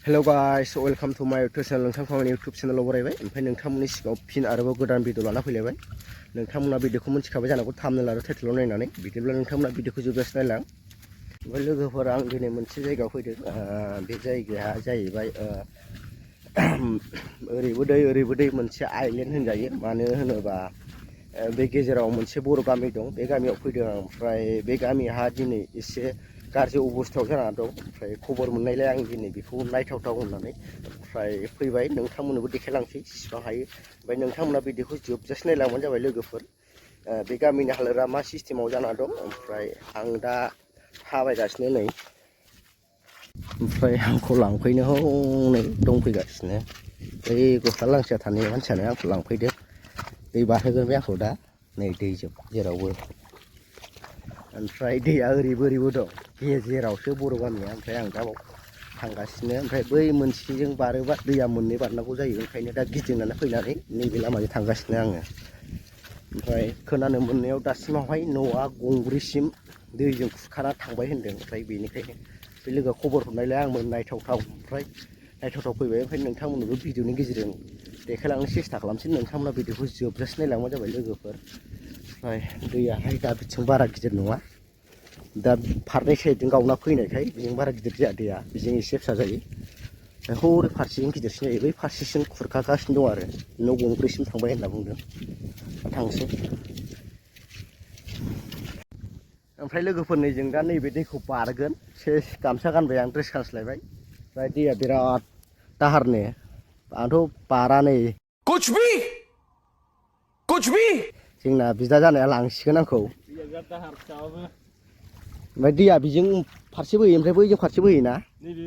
Hello guys, welcome to my YouTube channel. नोंथांखौ आंनि YouTube चेनेलाव बरायबाय। ओमफ्राय नोंथांमोननि सिगाङाव फिन आरोबाव गोदान भिडिअ लाना फैलायबाय। नोंथांमोना भिडिअखौ मिथिखाबाय जानांगौ थाम्बनेल आरो टाइटेलाव नायनानै। बिदिब्ला नोंथांमोना भिडिअखौ जोबजासिम नायलां। ओमफ्राय लोगोफोरा आं दिनै मोनसे जायगायाव फैदों। बे जायगाया जाहैबाय ओरैबो दै मोनसे आइलेन्ड होनजायो। मानो होनोबा बे गेजेराव मोनसे बर' गामि दं। बे गामियाव फैदों आं। ओमफ्राय बे गामिहा दिनै एसे गाज्रि अबस्थायाव जानानै दं। ओमफ्राय खबर मोननायलाय आं दिनै बेखौ नायथावथाव होननानै ओमफ्राय फैबाय। नोंथांमोननोबो देखायलांसै जेसेबां हायो। ओमफ्राय नोंथांमोना भिडिअखौ जोबजासिम नायलांबानो जाबाय लोगोफोर। बे गामिनि हालोदा मा सिस्टेमाव जाना दं। ओमफ्राय आं दा थाबायगासिनो नै। ओमफ्राय आंखौ लांफैनो हनै दंफैगासिनो। बै गस्ला लांथिया थानाय मानसियानो आंखौ लांफैदो। दै बारहोगोन बे आंखौ दा नै दैजों जेरावबो। ओमफ्राय दैया ओरैबो दं। गेजेरावसो बर' गामिया। ओमफ्राय आं दा बाव थांगासिनो। ओमफ्राय बै मोनसेजों बारोबा दैया मोननै बारनांगौ जायो। ओंखायनो दा गिदिंनानै फैनानै नैबे लामाजों थांगासिनो आङो। ओमफ्राय खोनानो मोननायाव दासिमावहाय न'आ गंब्रैसिम दैजों खुरखाना थांबाय होनदों। ओमफ्राय बेनिखायनो बे लोगोआ खबर हरनायलाय आंबो नायथावथाव फैबाय। ओमफ्राय नोंथांमोननोबो भिडिअनि गेजेरजों देखायलांनो सेस्था खालामसै। नोंथांमोना भिडिअखौ जोबजासिम नायलांबानो जाबाय लोगोफोर। ओमफ्राय दैयाहाय दा बिथिं बारा गिदिर नङा। दा फारनै साइडजों गावना फैनायखाय बेजों बारा गिदिर जाया दैया। बेजों एसे फिसा जायो। हरै फारसेजों गिदिरसिन जायो। बै फारसेसिम खुरखागासिनो दं आरो न' गंब्रैसिम थांबाय होनना बुंदों। थांसै। ओमफ्राय लोगोफोरनि जों दा नैबे दैखौ बारगोन। सेस गामसा गानबाय आं, ड्रेस गानस्लायबाय। ओमफ्राय दैया बिराद दाहारनो। आंथ' बारा नै। कुछ भी जोंना बिदा जानाया लांसिगोन आंखौ। ओमफ्राय दैया बिजों फारसे बोयो, ओमफ्राय बैजों फारसे बोयोना। नैबे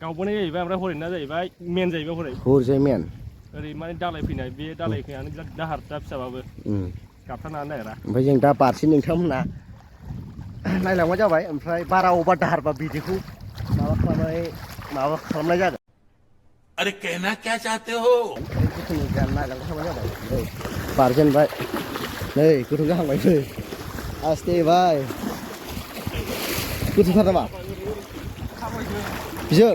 गावबोनाय जाहैबाय। ओमफ्राय हरैना जाहैबाय मेन जाहैबाय। हरैजाय मेन। ओरै माने दालाय फैनाय बे दालायखौनो बिराद दाहार दा फिसाबाबो गाबथानो हानो नागिरा। ओमफ्राय जों दा बारसि नोंथांमोना नायलांबाय जाबाय। ओमफ्राय बारा अभार दाहारबा बिदिखौ माबा खालामनाय जागोन। अरे कहना क्या चाहते हो? नायलांबाय थाबानो जाबाय। नै बारजेनबाय। नै गोथौ जाहांबाय। नै आस्थे बाय। गोथौथार नामा बिजों?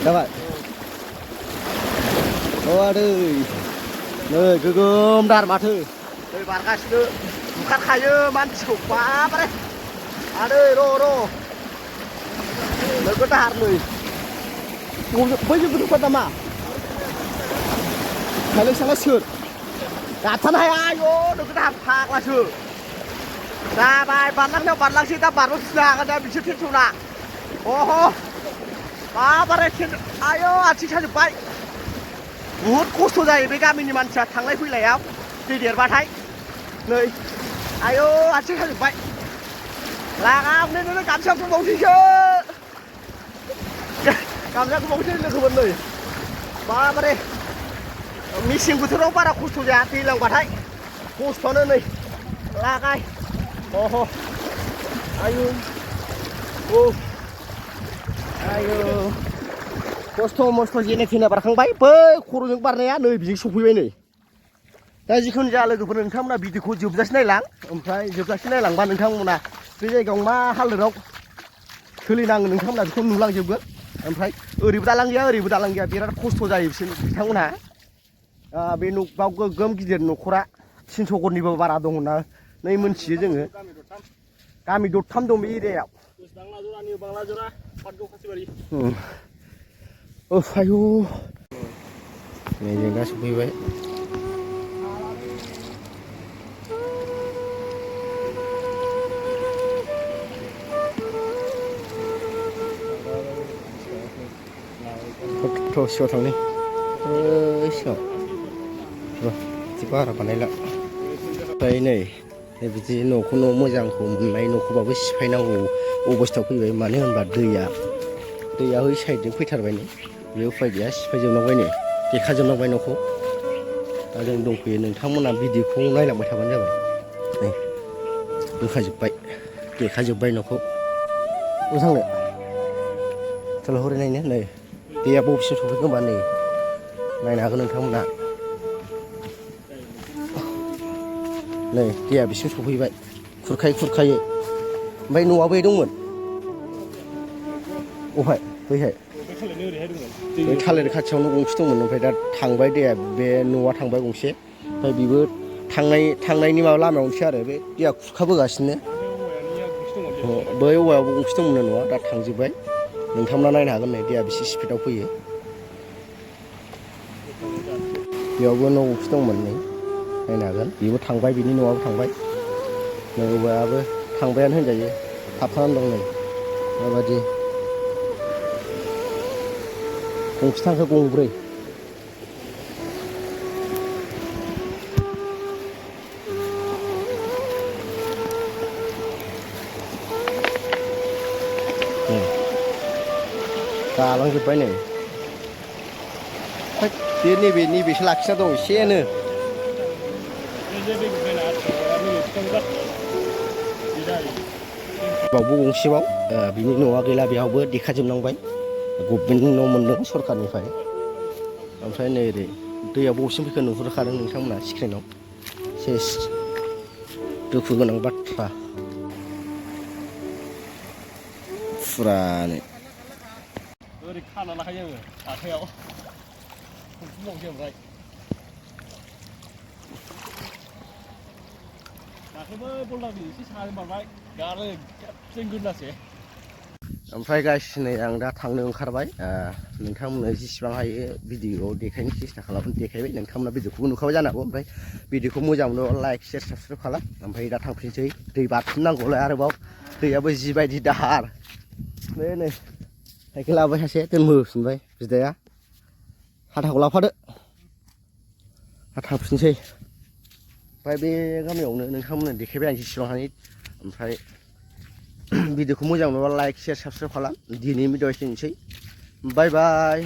जाबाय। दै नै गोगोम दार माथो। दै बारगासिनो बुखारखायो मानसिखौ बाबारे। आदै र' नोगोद दाहार नै। बैजों गोथौथार नामा? साला सोर गाबथानो हाया। आय' नोगोद दाहार फाग्लासो। जाबाय बारलांनायाव बारलांसै। दा बारबोफिननो हागोन दा बिसोर टेनसना। बाबारे आय' आथिं साजोब्बाय। बुहुद खस्थ' जायो बे गामिनि मानसिया थांलाय फैलायाव दै देरबाथाय। नै आय' आथिं साजोब्बाय। लागामनो गामसाखौ बावसैसो। गामसाखौ बावसै लोगोफोर। नै बाबारे मेसें बोथोराव बारा खस्थ' जाया, दैज्लांबाथाय खस्थ'आनो। नै लागाय आयु खस्थ' मस्थ' जेने थेने बारखांबाय। बै खर'जों बारनाया नै बिजों सफैबाय। नै दा जिखुनु जाया लोगोफोर, नोंथांमोना भिडिअखौ जोबजासिम नायलां। ओमफ्राय जोबजासिम नायलांबा नोंथांमोना बे जायगायाव मा हालोदाव सोलिनाङो नोंथांमोना बेखौ नुलांजोबगोन। ओमफ्राय ओरैबो दालां गैया, बिराद खस्थ' जायो बिथांमोनहा। बे न'आव गोगोम गिदिर न'खरा 300 घरनिबो बारा दं होनना मोनथियो जोङो। गामि दरथाम दं बे एरियायाव। आयु नै जों दा सफैबाय। सिगाङाव थांनि सिगाङाव र' बिदि बारा बानायला। ओमफ्राय नै बिदि न'खौ न' मोजांखौ मोननाय न'खौबाबो सिफायनांगौ अबस्थायाव फैबाय। मानो होनबा दैया बै साइडजों फैथारबाय। नै बे उफाय गैया, सिफायजोबनांबाय। नै देखाजोबनांबाय न'खौ। दा जों दंफैयो। नोंथांमोना भिडिअखौ नायलांबाय थाबानो जाबाय। नै होखाजोब्बाय, देखाजोब्बाय न'खौ। थांनो चल हरै नायनो। नै दैया बबेसिम सफैखो होनबा नै नायनो हागोन नोंथांमोना। नै दैया बिसिम सफैबाय खुरखायै। ओमफ्राय न'आ बै दंमोन अहाय बैहाय बे खालायनो ओरैहाय दंमोन बै थालिर खाथियावनो गंसे दंमोन ओमफ्राय दा थांबाय दैया बे न'आ थांबाय गंसे ओमफ्राय बेबो थांनायनि माबा लामायावनोसै आरो बे दैया खुरखाबोगासिनो बै औवायावबो गंसे दंमोन न'आ दा थांजोब्बाय नोंथांमोना नायनो हागोन नै दैया बेसे स्पिडआव फैयो बेयावबो न' गंसे दंमोन नै नायनो हागोन बेबो थांबाय बिनि न'आबो थांबाय नै औवायाबो थांबायानो होनजायो थाबथानानै दं नै माबायदि गंसे थांखो गंब्रै गालांजोब्बाय नै बे नैबेसो लाखिना दं एसेनो बावबो गंसेबाव बिनि न'आ गैला बेयावबो देखाजोबनांबाय गभमेन्टनि न' मोनदों सरखारनिफ्राय ओमफ्राय नै ओरै दैया बबेसिम फैखो नुहुरखादों नोंथांमोना स्क्रिनाव सेस दुखु गोनां बाथ्रा फुरानो ओरै खाना लाखायो आङो हाथायाव खनसे ओमफ्राय दाख्लैबो बल्दारनि एसे साहाजों बारबाय गारो खेबसेनो गोदनासो ओमफ्राय गाइस नै आं दा थांनो ओंखारबाय नोंथांमोननो जेसेबां हायो भिडिअ'आव देखायनो सेस्था खालामो देखायबाय नोंथांमोना भिडिअ'खौबो नुखाबाय जानो हागौ ओमफ्राय भिडिअ'खौ मोजां मोनोबा लाइक शेयार साबसक्राइब खालाम ओमफ्राय दा थांफिनसै दै बारफिननांगौलाय आरोबाव दैयाबो जिबायदि दाहार नै साइकेल लाबाय सासे दोनबोफिनबाय बिदाया हाथाखौ लाफादो दा थांफिनसै ओमफ्राय बे गामियावनो नोंथांमोननो देखायबाय आं जेसेबां हायो ओमफ्राय भिडिअ'खौ मोजां मोनोबा लाइक शेयार साबसक्राइब खालाम दिनैनि भिडिअ'आ एसेनोसै बाय बाय